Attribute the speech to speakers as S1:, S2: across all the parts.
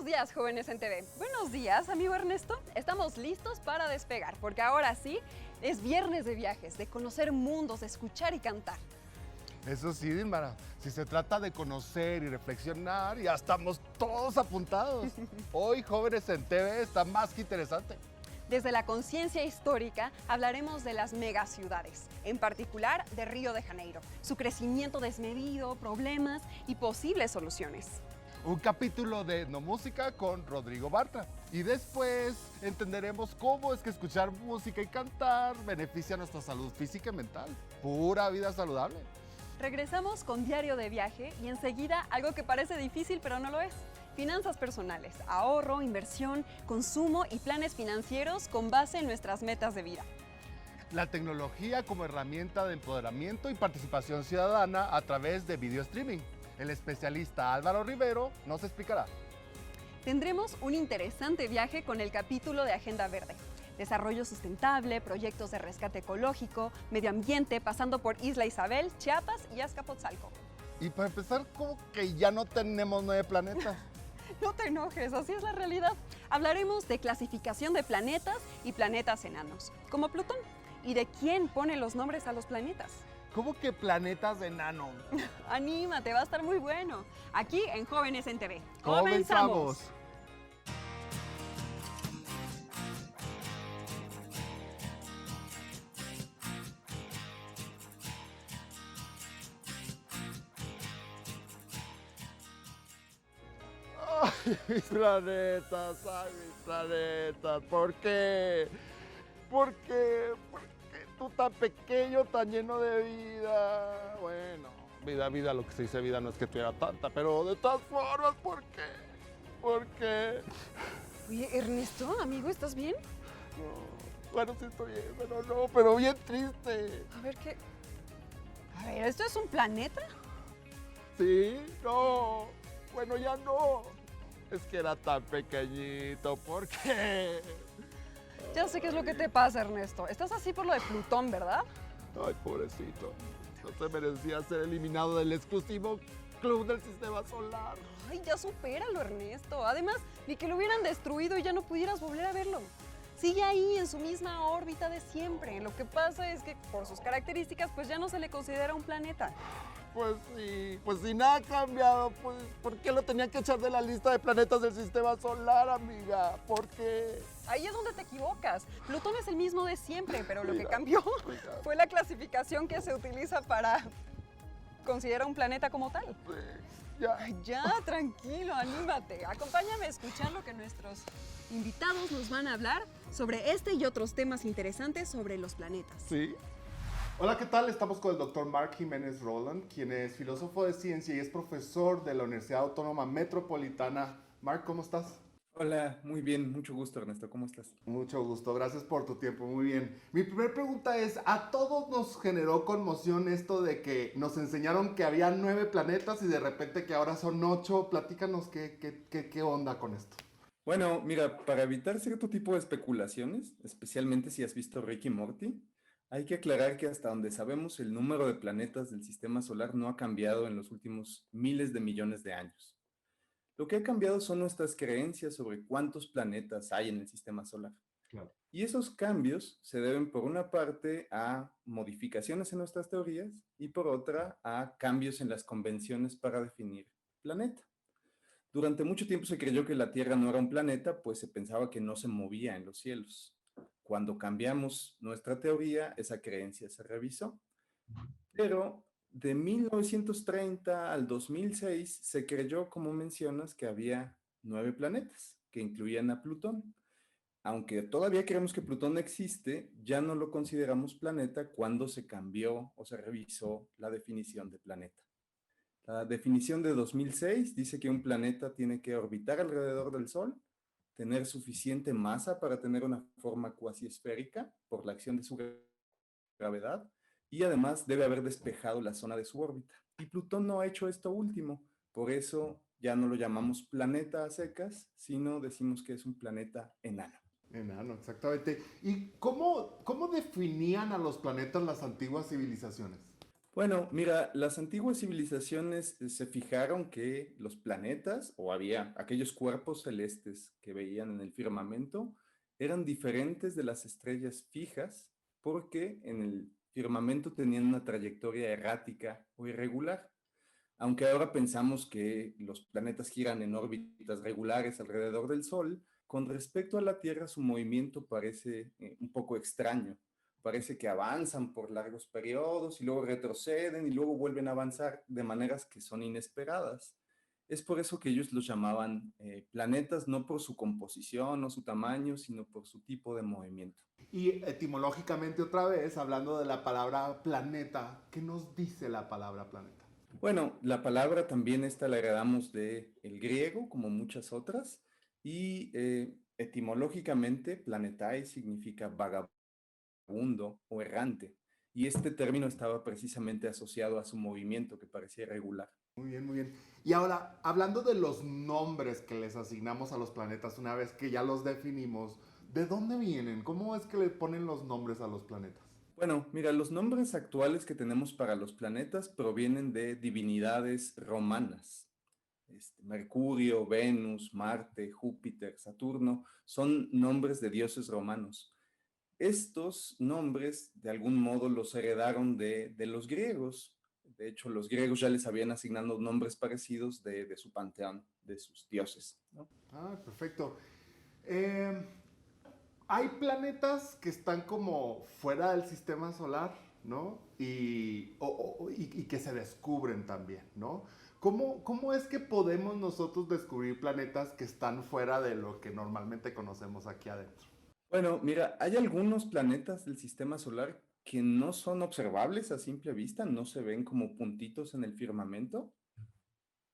S1: días, jóvenes en TV. Buenos días, amigo Ernesto. Estamos listos para despegar, porque ahora sí es viernes de viajes, de conocer mundos, de escuchar y cantar.
S2: Eso sí, Dilmara, si se trata de conocer y reflexionar, ya estamos todos apuntados. Hoy, Jóvenes en TV está más que interesante.
S1: Desde la conciencia histórica hablaremos de las megaciudades, en particular de Río de Janeiro, su crecimiento desmedido, problemas y posibles soluciones.
S2: Un capítulo de Etnomúsica con Rodrigo Bartra. Y después entenderemos cómo es que escuchar música y cantar beneficia nuestra salud física y mental. Pura vida saludable.
S1: Regresamos con Diario de Viaje y enseguida algo que parece difícil pero no lo es. Finanzas personales, ahorro, inversión, consumo y planes financieros con base en nuestras metas de vida.
S2: La tecnología como herramienta de empoderamiento y participación ciudadana a través de video streaming. El especialista Álvaro Rivero nos explicará.
S1: Tendremos un interesante viaje con el capítulo de Agenda Verde. Desarrollo sustentable, proyectos de rescate ecológico, medio ambiente, pasando por Isla Isabel, Chiapas y Azcapotzalco.
S2: Y para empezar, como que ya no tenemos 9 planetas.
S1: No te enojes, así es la realidad. Hablaremos de clasificación de planetas y planetas enanos, como Plutón, y de quién pone los nombres a los planetas.
S2: ¿Cómo que planetas de enano?
S1: Anímate, va a estar muy bueno. Aquí en Jóvenes en TV.
S2: ¡Comenzamos! ¡Ay, mis planetas! ¡Ay, mis planetas! ¿Por qué? ¿Por qué? ¿Por qué tú tan pequeño, tan lleno de vida? Bueno, vida, lo que se dice vida no es que tuviera tanta, pero de todas formas, ¿por qué? ¿Por qué?
S1: Oye, Ernesto, amigo, ¿estás bien?
S2: No, bueno, sí estoy bien, pero bien triste.
S1: A ver, ¿qué? A ver, ¿esto es un planeta?
S2: ¿Sí? No. Bueno, ya no. Es que era tan pequeñito, ¿por qué?
S1: Ya sé qué es lo que te pasa, Ernesto. Estás así por lo de Plutón, ¿verdad?
S2: Ay, pobrecito. No se merecía ser eliminado del exclusivo club del sistema solar.
S1: Ay, ya supéralo, Ernesto. Además, ni que lo hubieran destruido y ya no pudieras volver a verlo. Sigue ahí en su misma órbita de siempre. Lo que pasa es que por sus características, pues ya no se le considera un planeta.
S2: Pues sí, nada ha cambiado. Pues, ¿por qué lo tenían que echar de la lista de planetas del sistema solar, amiga? ¿Por qué?
S1: Ahí es donde te equivocas. Plutón es el mismo de siempre, pero lo que
S2: Mira,
S1: cambió
S2: mira.
S1: fue la clasificación que se utiliza para considerar un planeta como tal.
S2: Ya.
S1: Ay, ya, tranquilo, anímate. Acompáñame a escuchar lo que nuestros invitados nos van a hablar sobre este y otros temas interesantes sobre los planetas.
S2: ¿Sí? Hola, ¿qué tal? Estamos con el doctor Mark Jiménez Roland, quien es filósofo de ciencia y es profesor de la Universidad Autónoma Metropolitana. Mark, ¿cómo estás?
S3: Hola, muy bien, mucho gusto Ernesto, ¿cómo estás?
S2: Mucho gusto, gracias por tu tiempo, muy bien. Mi primera pregunta es, ¿a todos nos generó conmoción esto de que nos enseñaron que había 9 planetas y de repente que ahora son 8? Platícanos qué onda con esto.
S3: Bueno, mira, para evitar cierto tipo de especulaciones, especialmente si has visto Rick y Morty, hay que aclarar que hasta donde sabemos el número de planetas del sistema solar no ha cambiado en los últimos miles de millones de años. Lo que ha cambiado son nuestras creencias sobre cuántos planetas hay en el sistema solar.
S2: Claro.
S3: Y esos cambios se deben por una parte a modificaciones en nuestras teorías y por otra a cambios en las convenciones para definir planeta. Durante mucho tiempo se creyó que la Tierra no era un planeta, pues se pensaba que no se movía en los cielos. Cuando cambiamos nuestra teoría, esa creencia se revisó. Pero de 1930 al 2006 se creyó, como mencionas, que había 9 planetas, que incluían a Plutón. Aunque todavía creemos que Plutón existe, ya no lo consideramos planeta cuando se cambió o se revisó la definición de planeta. La definición de 2006 dice que un planeta tiene que orbitar alrededor del Sol, tener suficiente masa para tener una forma cuasi esférica por la acción de su gravedad y además debe haber despejado la zona de su órbita. Y Plutón no ha hecho esto último, por eso ya no lo llamamos planeta a secas, sino decimos que es un planeta enano.
S2: Enano, exactamente. ¿Y cómo definían a los planetas las antiguas civilizaciones?
S3: Bueno, mira, las antiguas civilizaciones se fijaron que los planetas, o había aquellos cuerpos celestes que veían en el firmamento, eran diferentes de las estrellas fijas porque en el firmamento tenían una trayectoria errática o irregular. Aunque ahora pensamos que los planetas giran en órbitas regulares alrededor del Sol, con respecto a la Tierra su movimiento parece un poco extraño. Parece que avanzan por largos periodos y luego retroceden y luego vuelven a avanzar de maneras que son inesperadas. Es por eso que ellos los llamaban planetas, no por su composición o su tamaño, sino por su tipo de movimiento.
S4: Y etimológicamente otra vez, hablando de la palabra planeta, ¿qué nos dice la palabra planeta?
S3: Bueno, la palabra también esta la heredamos del griego, como muchas otras, y etimológicamente planetae significa vagabundo o errante, y este término estaba precisamente asociado a su movimiento que parecía irregular.
S4: Muy bien, muy bien. Y ahora, hablando de los nombres que les asignamos a los planetas, una vez que ya los definimos, ¿de dónde vienen? ¿Cómo es que le ponen los nombres a los planetas?
S3: Bueno, mira, los nombres actuales que tenemos para los planetas provienen de divinidades romanas. Mercurio, Venus, Marte, Júpiter, Saturno, son nombres de dioses romanos. Estos nombres, de algún modo, los heredaron de los griegos. De hecho, los griegos ya les habían asignado nombres parecidos de su panteón, de sus dioses, ¿no?
S4: Ah, perfecto. Eh, Hay planetas que están como fuera del sistema solar, ¿no? Y que se descubren también, ¿no? ¿Cómo es que podemos nosotros descubrir planetas que están fuera de lo que normalmente conocemos aquí adentro?
S3: Bueno, mira, hay algunos planetas del sistema solar que no son observables a simple vista, no se ven como puntitos en el firmamento.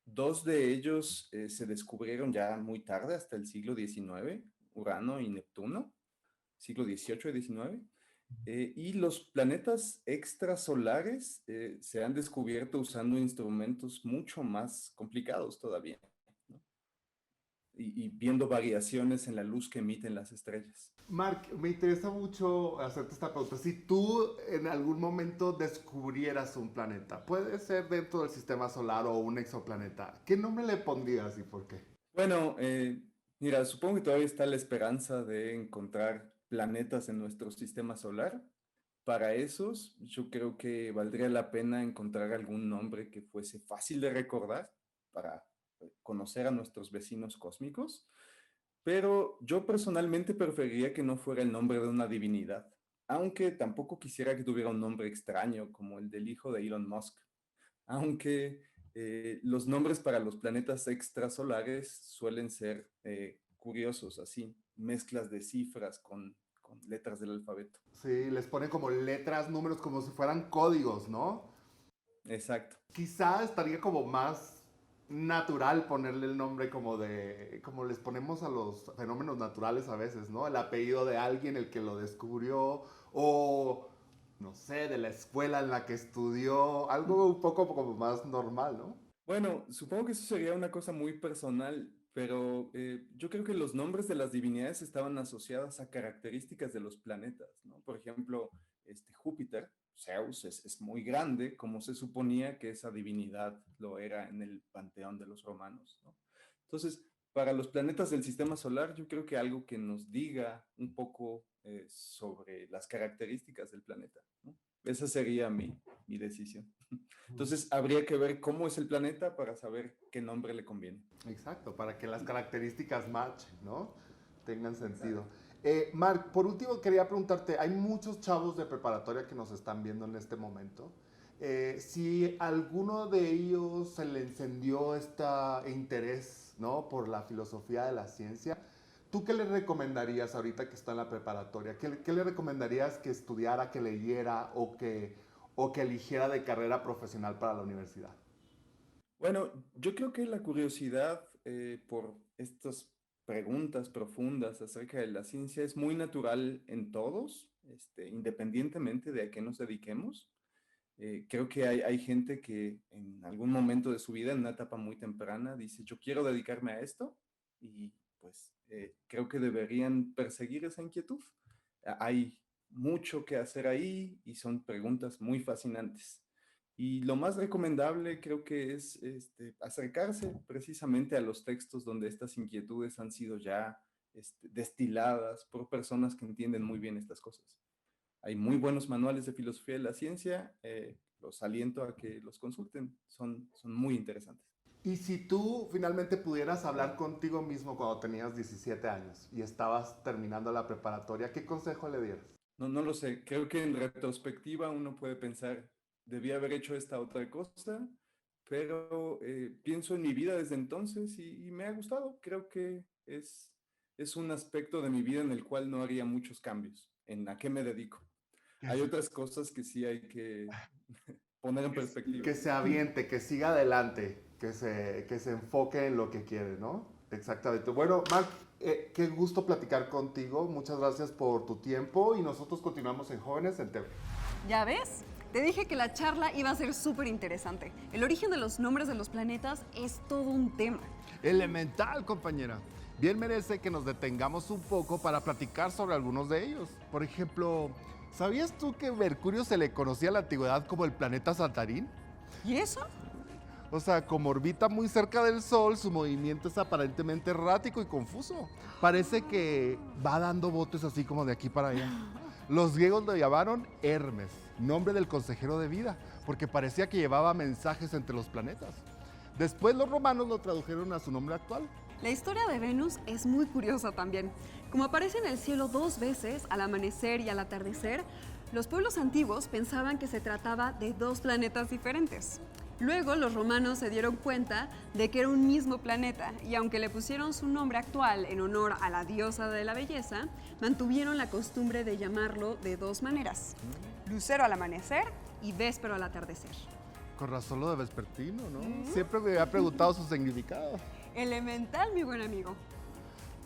S3: Dos de ellos se descubrieron ya muy tarde, hasta el siglo XIX, Urano y Neptuno, siglo XVIII y XIX. Y los planetas extrasolares se han descubierto usando instrumentos mucho más complicados todavía, ¿no? Y viendo variaciones en la luz que emiten las estrellas.
S4: Mark, me interesa mucho hacerte esta pregunta. Si tú en algún momento descubrieras un planeta, puede ser dentro del sistema solar o un exoplaneta, ¿qué nombre le pondrías y por qué?
S3: Bueno, mira, supongo que todavía está la esperanza de encontrar planetas en nuestro sistema solar. Para esos, yo creo que valdría la pena encontrar algún nombre que fuese fácil de recordar para conocer a nuestros vecinos cósmicos, pero yo personalmente preferiría que no fuera el nombre de una divinidad, aunque tampoco quisiera que tuviera un nombre extraño como el del hijo de Elon Musk, aunque los nombres para los planetas extrasolares suelen ser curiosos, así, mezclas de cifras con letras del alfabeto.
S4: Sí, les ponen como letras, números, como si fueran códigos, ¿no?
S3: Exacto.
S4: Quizá estaría como más natural ponerle el nombre como de, como les ponemos a los fenómenos naturales a veces, ¿no? El apellido de alguien, el que lo descubrió, o no sé, de la escuela en la que estudió, algo un poco como más normal, ¿no?
S3: Bueno, supongo que eso sería una cosa muy personal, pero yo creo que los nombres de las divinidades estaban asociadas a características de los planetas, ¿no? Por ejemplo, Júpiter, Zeus, es muy grande, como se suponía que esa divinidad lo era en el panteón de los romanos, ¿no? Entonces, para los planetas del sistema solar, yo creo que algo que nos diga un poco sobre las características del planeta, ¿no? Esa sería mi decisión. Entonces, habría que ver cómo es el planeta para saber qué nombre le conviene.
S4: Exacto, para que las características matchen, ¿no? Tengan sentido. Mark, por último quería preguntarte, hay muchos chavos de preparatoria que nos están viendo en este momento. Si alguno de ellos se le encendió este interés, ¿no? Por la filosofía de la ciencia, ¿tú qué le recomendarías ahorita que está en la preparatoria? ¿Qué le recomendarías que estudiara, que leyera o que eligiera de carrera profesional para la universidad?
S3: Bueno, yo creo que la curiosidad por estas preguntas profundas acerca de la ciencia es muy natural en todos, independientemente de a qué nos dediquemos. Creo que hay gente que en algún momento de su vida, en una etapa muy temprana, dice, yo quiero dedicarme a esto y pues creo que deberían perseguir esa inquietud. Hay mucho que hacer ahí y son preguntas muy fascinantes. Y lo más recomendable creo que es acercarse precisamente a los textos donde estas inquietudes han sido ya destiladas por personas que entienden muy bien estas cosas. Hay muy buenos manuales de filosofía de la ciencia, los aliento a que los consulten, son muy interesantes.
S4: Y si tú finalmente pudieras hablar contigo mismo cuando tenías 17 años y estabas terminando la preparatoria, ¿qué consejo le dieras?
S3: No lo sé, creo que en retrospectiva uno puede pensar, debí haber hecho esta otra cosa, pero pienso en mi vida desde entonces y me ha gustado. Creo que es un aspecto de mi vida en el cual no haría muchos cambios, en a qué me dedico. Hay otras cosas que sí hay que poner en perspectiva.
S4: Que se aviente, que siga adelante, que se enfoque en lo que quiere, ¿no? Exactamente. Bueno, Marc, qué gusto platicar contigo. Muchas gracias por tu tiempo y nosotros continuamos en Jóvenes en TV.
S1: ¿Ya ves? Te dije que la charla iba a ser súper interesante. El origen de los nombres de los planetas es todo un tema.
S5: Elemental, compañera. Bien merece que nos detengamos un poco para platicar sobre algunos de ellos. Por ejemplo, ¿sabías tú que Mercurio se le conocía en la antigüedad como el planeta saltarín?
S1: ¿Y eso?
S5: O sea, como orbita muy cerca del Sol, su movimiento es aparentemente errático y confuso. Parece que va dando botes así como de aquí para allá. Los griegos lo llamaron Hermes, nombre del consejero de vida, porque parecía que llevaba mensajes entre los planetas. Después los romanos lo tradujeron a su nombre actual.
S1: La historia de Venus es muy curiosa también. Como aparece en el cielo 2 veces, al amanecer y al atardecer, los pueblos antiguos pensaban que se trataba de 2 planetas diferentes. Luego los romanos se dieron cuenta de que era un mismo planeta y aunque le pusieron su nombre actual en honor a la diosa de la belleza, mantuvieron la costumbre de llamarlo de 2 maneras: lucero al amanecer y véspero al atardecer.
S5: Con razón lo de vespertino, ¿no? Siempre me había preguntado su significado.
S1: Elemental, mi buen amigo.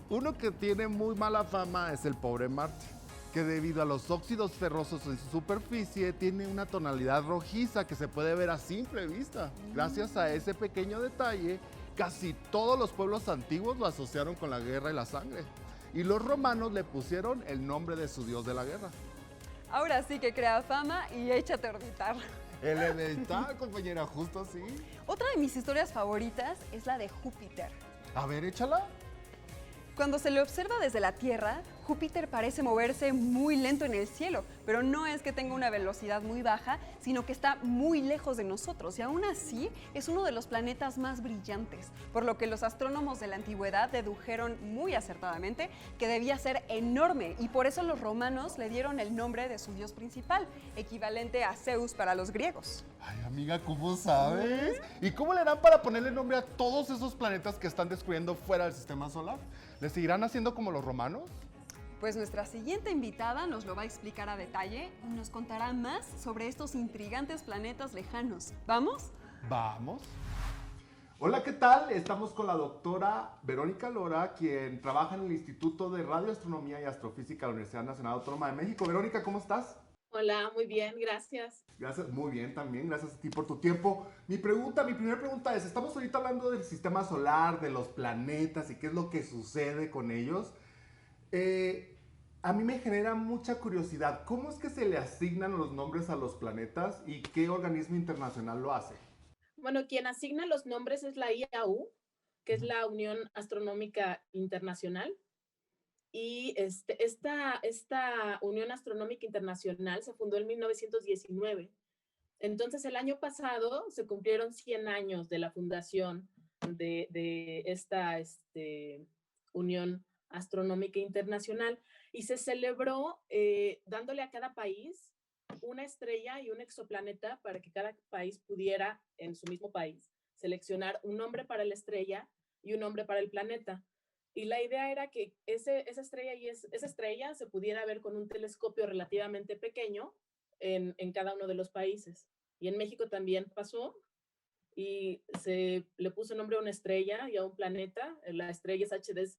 S5: Uno que tiene muy mala fama es el pobre Marte, que debido a los óxidos ferrosos en su superficie tiene una tonalidad rojiza que se puede ver a simple vista. Gracias a ese pequeño detalle, casi todos los pueblos antiguos lo asociaron con la guerra y la sangre. Y los romanos le pusieron el nombre de su dios de la guerra.
S1: Ahora sí que crea fama y échate a orbitar.
S5: Elemental, compañera, justo así.
S1: Otra de mis historias favoritas es la de Júpiter.
S5: A ver, échala.
S1: Cuando se le observa desde la Tierra, Júpiter parece moverse muy lento en el cielo, pero no es que tenga una velocidad muy baja, sino que está muy lejos de nosotros y aún así es uno de los planetas más brillantes, por lo que los astrónomos de la antigüedad dedujeron muy acertadamente que debía ser enorme y por eso los romanos le dieron el nombre de su dios principal, equivalente a Zeus para los griegos.
S5: Ay, amiga, ¿cómo sabes? ¿Y cómo le harán para ponerle nombre a todos esos planetas que están descubriendo fuera del sistema solar? ¿Le seguirán haciendo como los romanos?
S1: Pues nuestra siguiente invitada nos lo va a explicar a detalle y nos contará más sobre estos intrigantes planetas lejanos. ¿Vamos?
S5: Vamos.
S4: Hola, ¿qué tal? Estamos con la doctora Verónica Lora, quien trabaja en el Instituto de Radioastronomía y Astrofísica de la Universidad Nacional Autónoma de México. Verónica, ¿cómo estás?
S6: Hola, muy bien, gracias.
S4: Gracias, muy bien también, gracias a ti por tu tiempo. Mi primera pregunta es, estamos ahorita hablando del sistema solar, de los planetas y qué es lo que sucede con ellos. A mí me genera mucha curiosidad, ¿cómo es que se le asignan los nombres a los planetas y qué organismo internacional lo hace?
S6: Bueno, quien asigna los nombres es la IAU, que es la Unión Astronómica Internacional. Y esta Unión Astronómica Internacional se fundó en 1919. Entonces, el año pasado se cumplieron 100 años de la fundación de esta Unión Astronómica Internacional y se celebró dándole a cada país una estrella y un exoplaneta para que cada país pudiera, en su mismo país, seleccionar un nombre para la estrella y un nombre para el planeta. Y la idea era que esa estrella se pudiera ver con un telescopio relativamente pequeño en cada uno de los países. Y en México también pasó y se le puso nombre a una estrella y a un planeta. La estrella es HD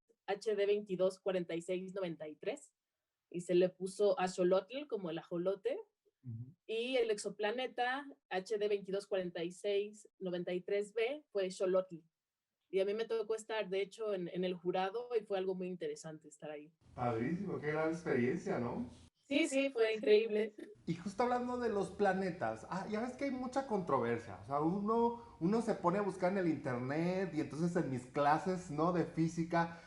S6: 224693 y se le puso Axolotl como el ajolote. Y el exoplaneta HD 224693b fue Xolotl. Y a mí me tocó estar, de hecho, en el jurado y fue algo muy interesante estar ahí.
S4: Padrísimo, qué gran experiencia, ¿no?
S6: Sí, sí, fue increíble.
S5: Y justo hablando de los planetas, ya ves que hay mucha controversia. O sea, uno se pone a buscar en el internet y entonces en mis clases, ¿no? De física,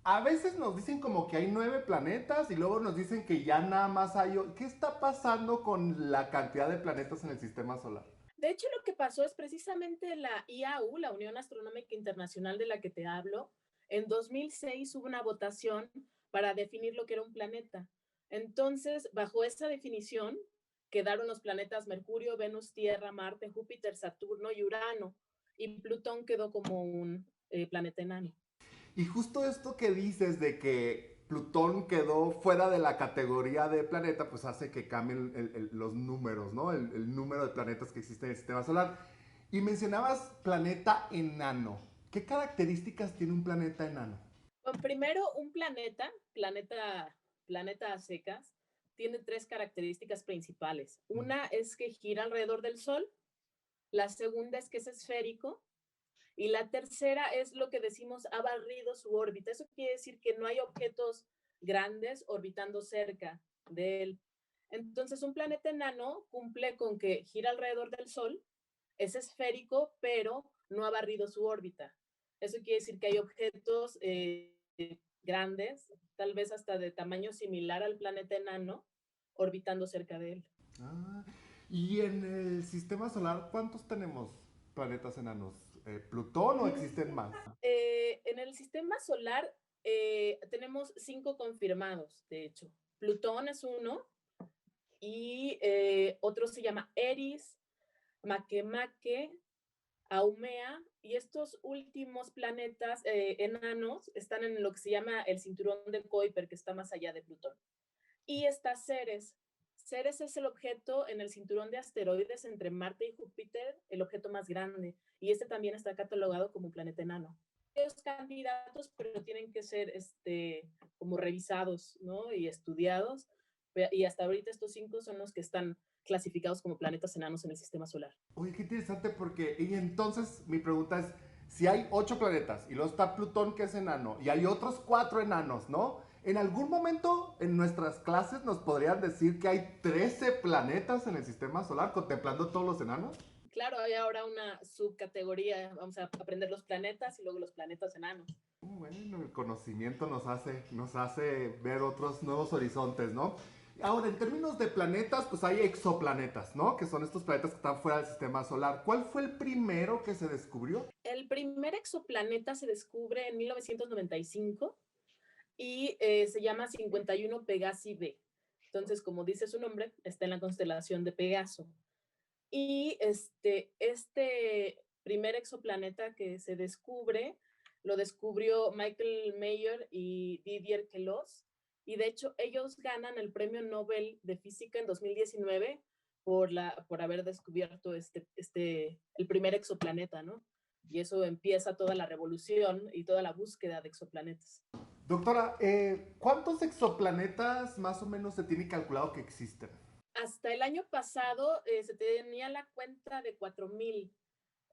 S5: a veces nos dicen como que hay 9 planetas y luego nos dicen que ya nada más hay... ¿Qué está pasando con la cantidad de planetas en el sistema solar?
S6: De hecho, lo que pasó es precisamente la IAU, la Unión Astronómica Internacional de la que te hablo. En 2006 hubo una votación para definir lo que era un planeta. Entonces, bajo esa definición, quedaron los planetas Mercurio, Venus, Tierra, Marte, Júpiter, Saturno y Urano. Y Plutón quedó como un planeta enano.
S5: Y justo esto que dices de que Plutón quedó fuera de la categoría de planeta, pues hace que cambien los números, ¿no? El número de planetas que existen en el sistema solar. Y mencionabas planeta enano. ¿Qué características tiene un planeta enano?
S6: Bueno, primero, un planeta a secas, tiene 3 características principales. Una es que gira alrededor del Sol, la segunda es que es esférico, y la tercera es lo que decimos ha barrido su órbita. Eso quiere decir que no hay objetos grandes orbitando cerca de él. Entonces, un planeta enano cumple con que gira alrededor del Sol, es esférico, pero no ha barrido su órbita. Eso quiere decir que hay objetos grandes, tal vez hasta de tamaño similar al planeta enano, orbitando cerca de él.
S5: Ah, y en el sistema solar, ¿cuántos tenemos planetas enanos? ¿Plutón o existen más?
S6: En el sistema solar tenemos 5 confirmados, de hecho. Plutón es uno y otro se llama Eris, Makemake, Haumea, y estos últimos planetas enanos están en lo que se llama el cinturón de Kuiper, que está más allá de Plutón. Y está Ceres. Ceres es el objeto en el cinturón de asteroides entre Marte y Júpiter, el objeto más grande, y este también está catalogado como un planeta enano. Los candidatos, pero tienen que ser como revisados, ¿no? Y estudiados, y hasta ahorita estos 5 son los que están clasificados como planetas enanos en el sistema solar.
S5: Oye, qué interesante porque, y entonces mi pregunta es, si hay 8 planetas y luego está Plutón que es enano y hay otros 4 enanos, ¿no? ¿En algún momento en nuestras clases nos podrían decir que hay 13 planetas en el sistema solar contemplando todos los enanos?
S6: Claro, hay ahora una subcategoría, vamos a aprender los planetas y luego los planetas enanos.
S5: Bueno, el conocimiento nos hace ver otros nuevos horizontes, ¿no? Ahora, en términos de planetas, pues hay exoplanetas, ¿no? Que son estos planetas que están fuera del sistema solar. ¿Cuál fue el primero que se descubrió?
S6: El primer exoplaneta se descubre en 1995 y se llama 51 Pegasi b. Entonces, como dice su nombre, está en la constelación de Pegaso. Y este primer exoplaneta que se descubre, lo descubrió Michael Mayer y Didier Queloz, y de hecho ellos ganan el Premio Nobel de Física en 2019 por haber descubierto el primer exoplaneta, ¿no? Y eso empieza toda la revolución y toda la búsqueda de exoplanetas.
S5: Doctora, ¿cuántos exoplanetas más o menos se tiene calculado que existen?
S6: Hasta el año pasado se tenía la cuenta de 4,000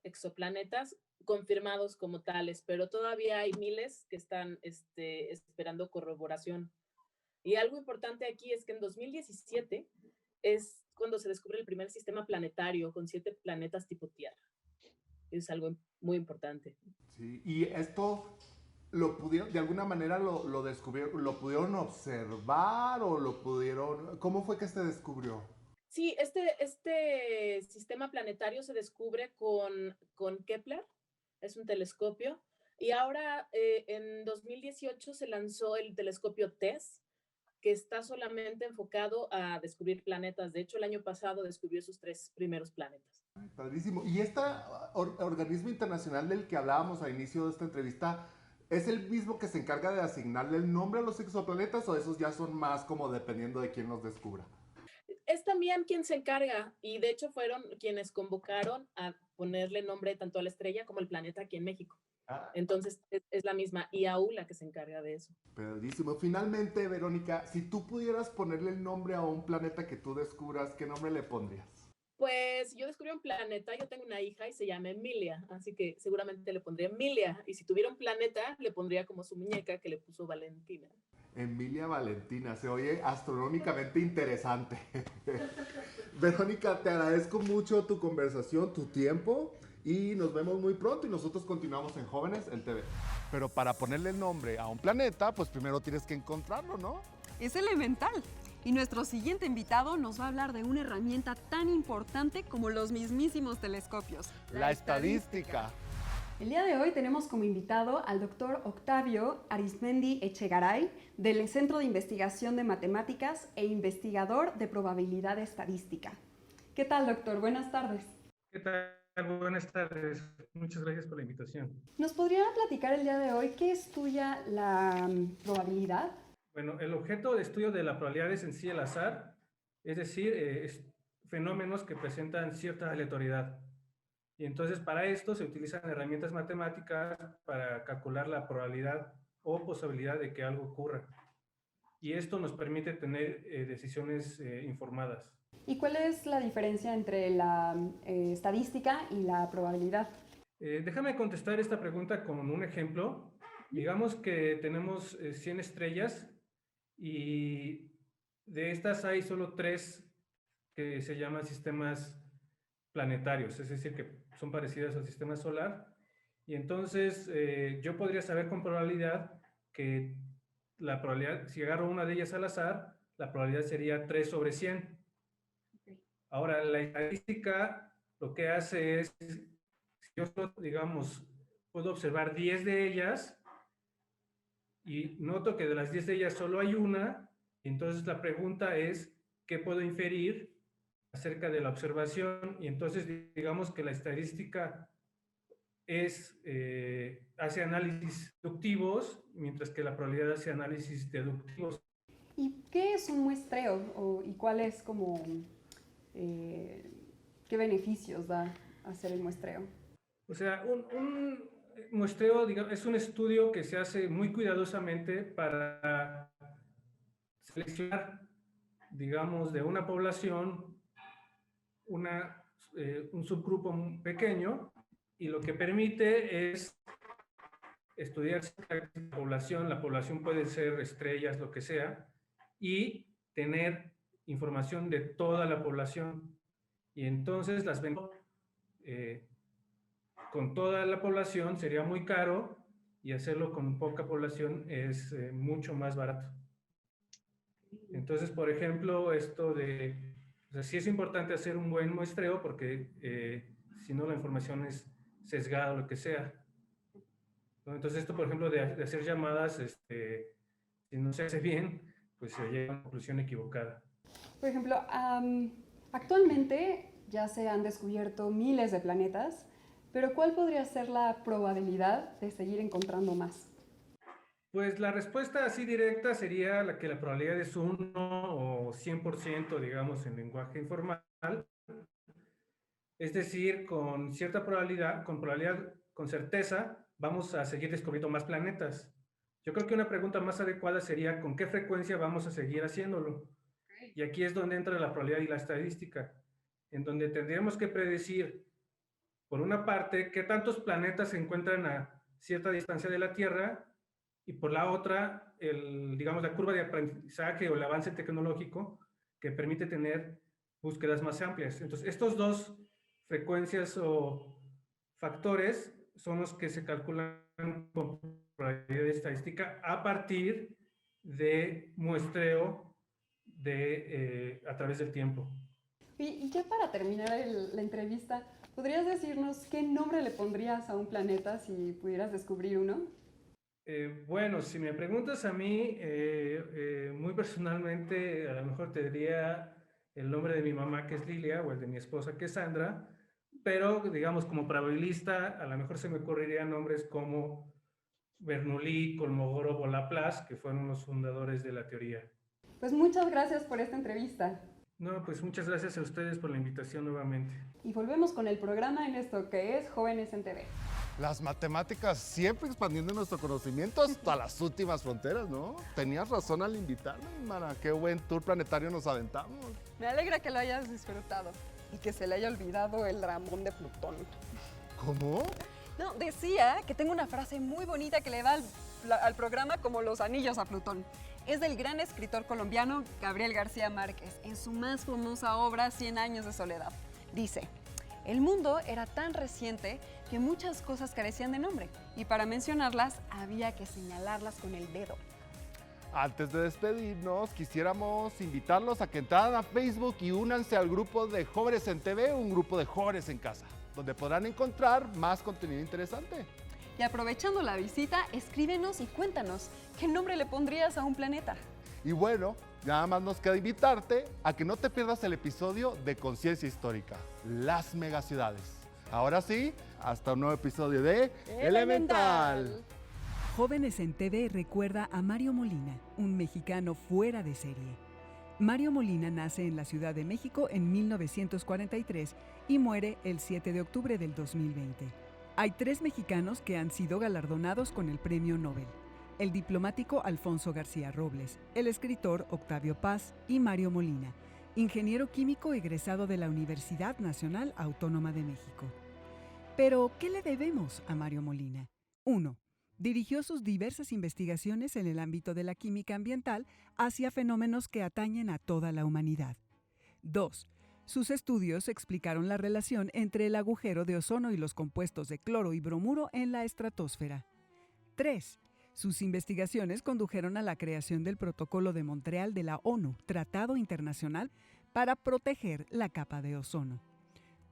S6: exoplanetas confirmados como tales, pero todavía hay miles que están esperando corroboración. Y algo importante aquí es que en 2017 es cuando se descubre el primer sistema planetario con 7 planetas tipo Tierra. Es algo muy importante.
S5: Sí, y esto lo pudieron, de alguna manera lo descubrieron, lo pudieron observar o lo pudieron, ¿cómo fue que se descubrió?
S6: Sí, este sistema planetario se descubre con Kepler, es un telescopio, y ahora en 2018 se lanzó el telescopio TESS, que está solamente enfocado a descubrir planetas. De hecho, el año pasado descubrió sus 3 primeros planetas.
S5: Ay, padrísimo. ¿Y este organismo internacional del que hablábamos al inicio de esta entrevista es el mismo que se encarga de asignarle el nombre a los exoplanetas o esos ya son más como dependiendo de quién los descubra?
S6: Es también quien se encarga, y de hecho fueron quienes convocaron a ponerle nombre tanto a la estrella como al planeta aquí en México. Entonces es la misma IAU la que se encarga de eso.
S5: Padrísimo. Finalmente, Verónica, si tú pudieras ponerle el nombre a un planeta que tú descubras, ¿qué nombre le pondrías?
S6: Pues yo descubrí un planeta, yo tengo una hija y se llama Emilia, así que seguramente le pondría Emilia, y si tuviera un planeta le pondría como su muñeca que le puso Valentina.
S4: Emilia Valentina, se oye astronómicamente interesante. Verónica, te agradezco mucho tu conversación, tu tiempo y nos vemos muy pronto y nosotros continuamos en Jóvenes en TV.
S5: Pero para ponerle nombre a un planeta, pues primero tienes que encontrarlo, ¿no?
S1: Es elemental. Y nuestro siguiente invitado nos va a hablar de una herramienta tan importante como los mismísimos telescopios.
S5: La estadística.
S1: El día de hoy tenemos como invitado al doctor Octavio Arizmendi Echegaray, del Centro de Investigación de Matemáticas e investigador de probabilidad estadística. ¿Qué tal, doctor? Buenas tardes.
S7: ¿Qué tal? Buenas tardes. Muchas gracias por la invitación.
S1: ¿Nos podría platicar el día de hoy qué estudia la probabilidad?
S7: Bueno, el objeto de estudio de la probabilidad es en sí el azar, es decir, fenómenos que presentan cierta aleatoriedad. Y entonces para esto se utilizan herramientas matemáticas para calcular la probabilidad o posibilidad de que algo ocurra. Y esto nos permite tener decisiones informadas.
S1: ¿Y cuál es la diferencia entre la estadística y la probabilidad?
S7: Déjame contestar esta pregunta con un ejemplo. Digamos que tenemos 100 estrellas y de estas hay solo 3 que se llaman sistemas planetarios, es decir, que son parecidas al sistema solar. Y entonces yo podría saber con probabilidad que la probabilidad, si agarro una de ellas al azar, la probabilidad sería 3 sobre 100. Ahora, la estadística lo que hace es, si yo, digamos, puedo observar 10 de ellas y noto que de las 10 de ellas solo hay una, entonces la pregunta es, ¿qué puedo inferir acerca de la observación? Y entonces digamos que la estadística hace análisis deductivos, mientras que la probabilidad hace análisis deductivos.
S1: ¿Y qué es un muestreo? ¿Y cuál es como, qué beneficios da hacer el muestreo?
S7: O sea, un muestreo, digamos, es un estudio que se hace muy cuidadosamente para seleccionar, digamos, de una población un subgrupo pequeño, y lo que permite es estudiar la población puede ser estrellas, lo que sea, y tener información de toda la población. Y entonces las con toda la población sería muy caro, y hacerlo con poca población es mucho más barato. Entonces, por ejemplo, o sea, sí es importante hacer un buen muestreo porque si no la información es sesgada o lo que sea. Entonces esto, por ejemplo, de hacer llamadas, si no se hace bien, pues se llega a una conclusión equivocada.
S1: Por ejemplo, actualmente ya se han descubierto miles de planetas, pero ¿cuál podría ser la probabilidad de seguir encontrando más?
S7: Pues la respuesta así directa sería que la probabilidad es 1 o 100%, digamos, en lenguaje informal. Es decir, con cierta probabilidad, con certeza, vamos a seguir descubriendo más planetas. Yo creo que una pregunta más adecuada sería ¿con qué frecuencia vamos a seguir haciéndolo? Y aquí es donde entra la probabilidad y la estadística, en donde tendríamos que predecir, por una parte, qué tantos planetas se encuentran a cierta distancia de la Tierra, y por la otra, digamos, la curva de aprendizaje o el avance tecnológico que permite tener búsquedas más amplias. Entonces, estos dos frecuencias o factores son los que se calculan con probabilidad estadística a partir de muestreo a través del tiempo.
S1: Y ya para terminar la entrevista, ¿podrías decirnos qué nombre le pondrías a un planeta si pudieras descubrir uno?
S7: Bueno, si me preguntas a mí, muy personalmente, a lo mejor te diría el nombre de mi mamá, que es Lilia, o el de mi esposa, que es Sandra, pero, digamos, como probabilista, a lo mejor se me ocurrirían nombres como Bernoulli, Kolmogorov o Laplace, que fueron los fundadores de la teoría.
S1: Pues muchas gracias por esta entrevista.
S7: No, pues muchas gracias a ustedes por la invitación nuevamente.
S1: Y volvemos con el programa en esto que es Jóvenes en TV.
S5: Las matemáticas siempre expandiendo nuestro conocimiento hasta las últimas fronteras, ¿no? Tenías razón al invitarme, Mara. Qué buen tour planetario nos aventamos.
S1: Me alegra que lo hayas disfrutado y que se le haya olvidado el Ramón de Plutón.
S5: ¿Cómo?
S1: No, decía que tengo una frase muy bonita que le va al programa como los anillos a Plutón. es del gran escritor colombiano Gabriel García Márquez, en su más famosa obra, 100 años de soledad. Dice: el mundo era tan reciente que muchas cosas carecían de nombre, y para mencionarlas había que señalarlas con el dedo.
S5: Antes de despedirnos, quisiéramos invitarlos a que entraran a Facebook y únanse al grupo de Jóvenes en TV, un grupo de jóvenes en casa, donde podrán encontrar más contenido interesante.
S1: Y aprovechando la visita, escríbenos y cuéntanos, ¿qué nombre le pondrías a un planeta?
S5: Y bueno, nada más nos queda invitarte a que no te pierdas el episodio de Conciencia Histórica, las megaciudades. Ahora sí, hasta un nuevo episodio de Elemental.
S8: Jóvenes en TV recuerda a Mario Molina, un mexicano fuera de serie. Mario Molina nace en la Ciudad de México en 1943 y muere el 7 de octubre del 2020. Hay 3 mexicanos que han sido galardonados con el Premio Nobel: el diplomático Alfonso García Robles, el escritor Octavio Paz y Mario Molina, ingeniero químico egresado de la Universidad Nacional Autónoma de México. Pero, ¿qué le debemos a Mario Molina? 1. Dirigió sus diversas investigaciones en el ámbito de la química ambiental hacia fenómenos que atañen a toda la humanidad. 2. Sus estudios explicaron la relación entre el agujero de ozono y los compuestos de cloro y bromuro en la estratosfera. 3. Sus investigaciones condujeron a la creación del Protocolo de Montreal de la ONU, Tratado Internacional para proteger la capa de ozono.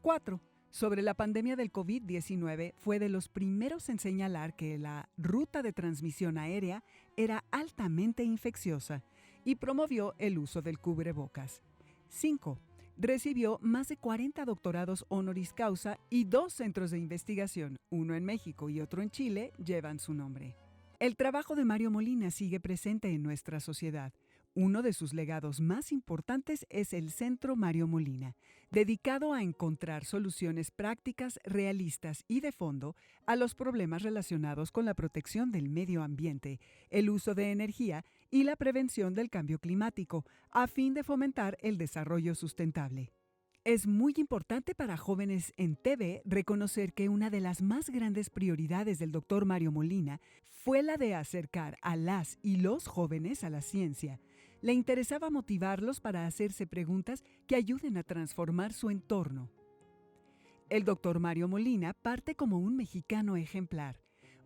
S8: 4. Sobre la pandemia del COVID-19, fue de los primeros en señalar que la ruta de transmisión aérea era altamente infecciosa y promovió el uso del cubrebocas. 5. Recibió más de 40 doctorados honoris causa y 2 centros de investigación, uno en México y otro en Chile, llevan su nombre. El trabajo de Mario Molina sigue presente en nuestra sociedad. Uno de sus legados más importantes es el Centro Mario Molina, dedicado a encontrar soluciones prácticas, realistas y de fondo a los problemas relacionados con la protección del medio ambiente, el uso de energía y la prevención del cambio climático, a fin de fomentar el desarrollo sustentable. Es muy importante para Jóvenes en TV reconocer que una de las más grandes prioridades del Dr. Mario Molina fue la de acercar a las y los jóvenes a la ciencia. Le interesaba motivarlos para hacerse preguntas que ayuden a transformar su entorno. El Dr. Mario Molina parte como un mexicano ejemplar,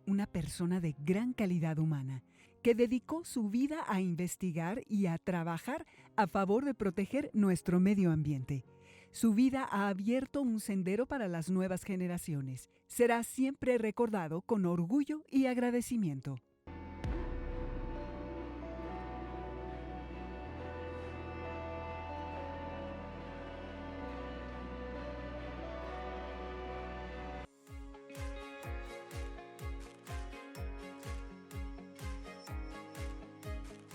S8: una persona de gran calidad humana, que dedicó su vida a investigar y a trabajar a favor de proteger nuestro medio ambiente. Su vida ha abierto un sendero para las nuevas generaciones. Será siempre recordado con orgullo y agradecimiento.